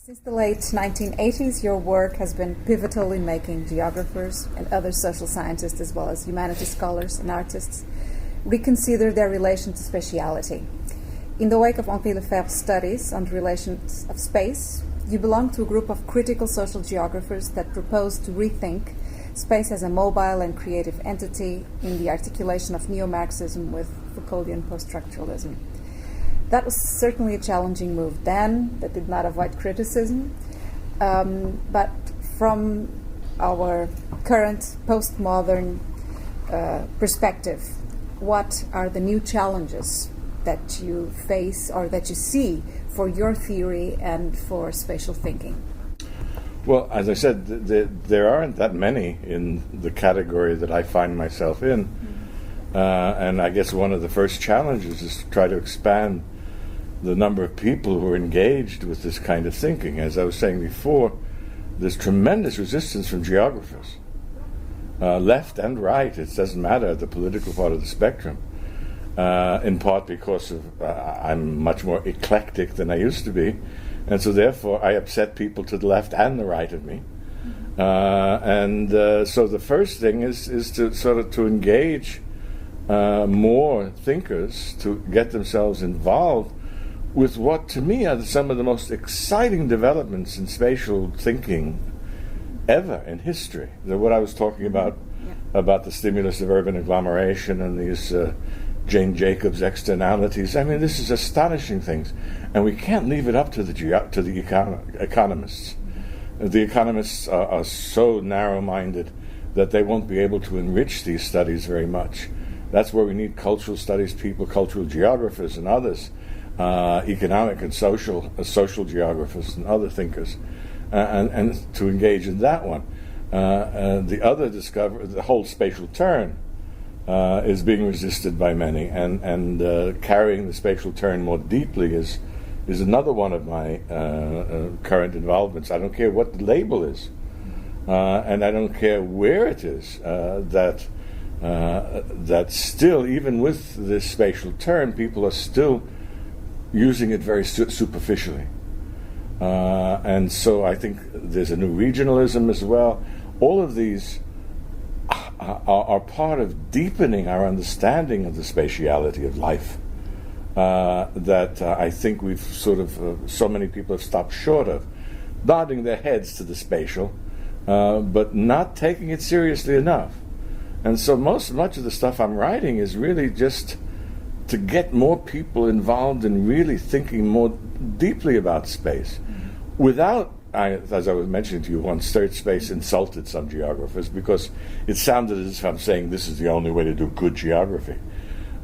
Since the late 1980s, your work has been pivotal in making geographers and other social scientists, as well as humanities scholars and artists, reconsider their relation to spatiality. In the wake of Henri Lefebvre's studies on the relations of space, you belong to a group of critical social geographers that propose to rethink space as a mobile and creative entity in the articulation of neo-Marxism with Foucauldian post-structuralism. That was certainly a challenging move then, that did not avoid criticism. But from our current postmodern perspective, what are the new challenges that you face or that you see for your theory and for spatial thinking? Well, as I said, there aren't that many in the category that I find myself in. And I guess one of the first challenges is to try to expand the number of people who are engaged with this kind of thinking. As I was saying before, there's tremendous resistance from geographers, left and right. It doesn't matter, the political part of the spectrum, in part because I'm much more eclectic than I used to be, and so therefore I upset people to the left and the right of me. So the first thing is to sort of to engage more thinkers to get themselves involved with what, to me, are some of the most exciting developments in spatial thinking ever in history. What I was talking about the stimulus of urban agglomeration and these Jane Jacobs externalities. I mean, this is astonishing things, and we can't leave it up to the economists. The economists are so narrow-minded that they won't be able to enrich these studies very much. That's where we need cultural studies people, cultural geographers and others, economic and social geographers and other thinkers, and to engage in that one. The other the whole spatial turn is being resisted by many, and carrying the spatial turn more deeply is another one of my current involvements. I don't care what the label is, and I don't care where it is, that still, even with this spatial turn, people are still using it very superficially. And so I think there's a new regionalism as well. All of these are part of deepening our understanding of the spatiality of life that I think we've sort of, so many people have stopped short of, nodding their heads to the spatial, but not taking it seriously enough. And so much of the stuff I'm writing is really just to get more people involved in really thinking more deeply about space. Without, as I was mentioning to you once, third space insulted some geographers because it sounded as if I'm saying this is the only way to do good geography.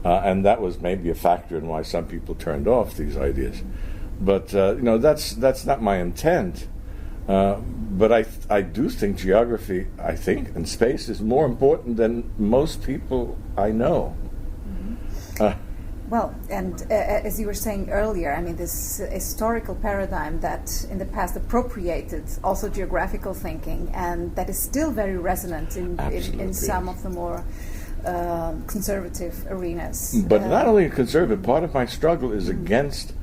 And that was maybe a factor in why some people turned off these ideas. But that's not my intent. But I do think geography, and space is more important than most people I know. Well, and as you were saying earlier, I mean, this historical paradigm that in the past appropriated also geographical thinking, and that is still very resonant in some of the more conservative arenas. But not only conservative, part of my struggle is against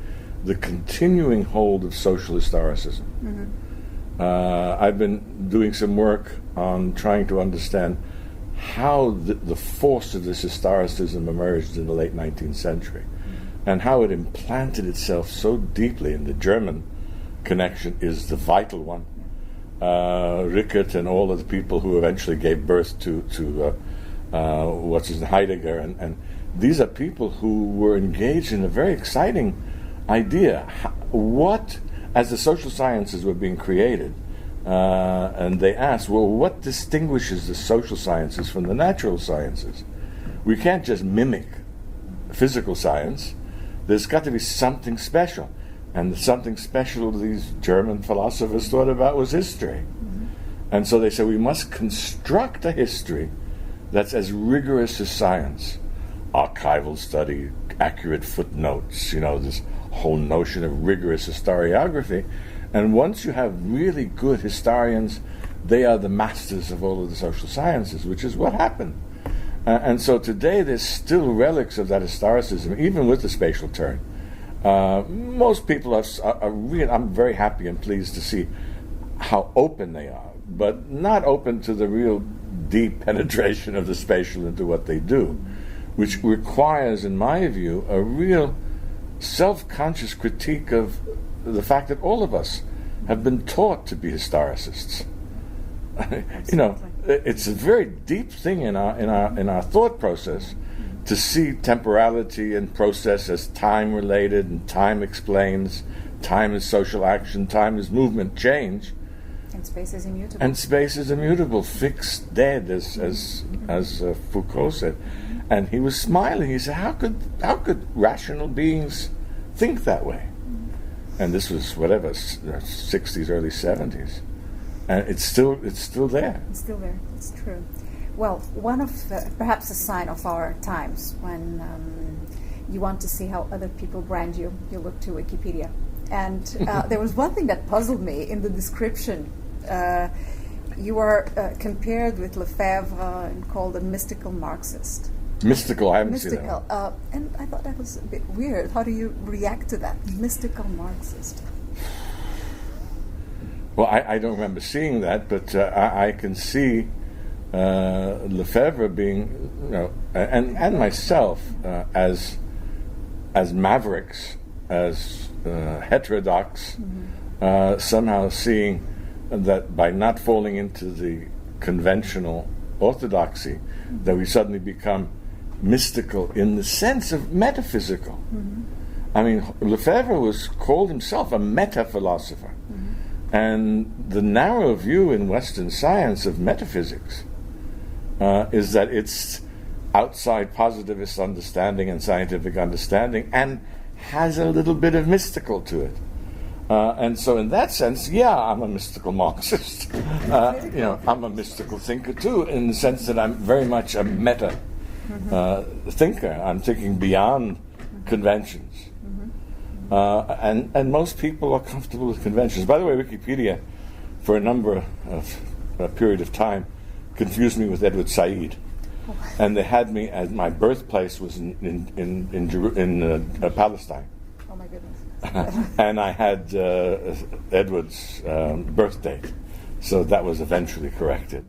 the continuing hold of social historicism. I've been doing some work on trying to understand how the force of this historicism emerged in the late 19th century and how it implanted itself so deeply. And the German connection is the vital one. Rickert and all of the people who eventually gave birth to Heidegger, and these are people who were engaged in a very exciting idea. What, as the social sciences were being created, and they asked, well, what distinguishes the social sciences from the natural sciences? We can't just mimic physical science. There's got to be something special. And something special these German philosophers thought about was history. And so they said, we must construct a history that's as rigorous as science. Archival study, accurate footnotes, this whole notion of rigorous historiography. And once you have really good historians, they are the masters of all of the social sciences, which is what happened. And so today there's still relics of that historicism, even with the spatial turn. Most people are real. I'm very happy and pleased to see how open they are, but not open to the real deep penetration of the spatial into what they do, which requires, in my view, a real self-conscious critique of the fact that all of us have been taught to be historicists. You know, it's a very deep thing in our thought process to see temporality and process as time related, and time explains, time is social action, time is movement, change. And space is immutable. And space is immutable, fixed, dead, as Foucault said. And he was smiling. He said, "How could rational beings think that way?" And this was whatever, 60s, early 70s, and it's still there. It's still there. It's true. Well, one of perhaps a sign of our times, when you want to see how other people brand you, you look to Wikipedia. And there was one thing that puzzled me in the description. You are compared with Lefebvre and called a mystical Marxist. Mystical, I haven't seen that. And I thought that was a bit weird. How do you react to that? Mystical Marxist. Well, I don't remember seeing that, but I can see Lefebvre being, you know, and myself as mavericks, as heterodox, somehow seeing that by not falling into the conventional orthodoxy, that we suddenly become mystical in the sense of metaphysical. I mean, Lefebvre called himself a meta-philosopher. And the narrow view in Western science of metaphysics is that it's outside positivist understanding and scientific understanding, and has a little bit of mystical to it. And so in that sense, yeah, I'm a mystical Marxist. You know, I'm a mystical thinker too, in the sense that I'm very much a meta thinker. I'm thinking beyond conventions. And most people are comfortable with conventions. By the way, Wikipedia, for a period of time, confused me with Edward Said. And they had me as my birthplace was in Palestine. Oh my goodness. And I had Edward's birth date. So that was eventually corrected.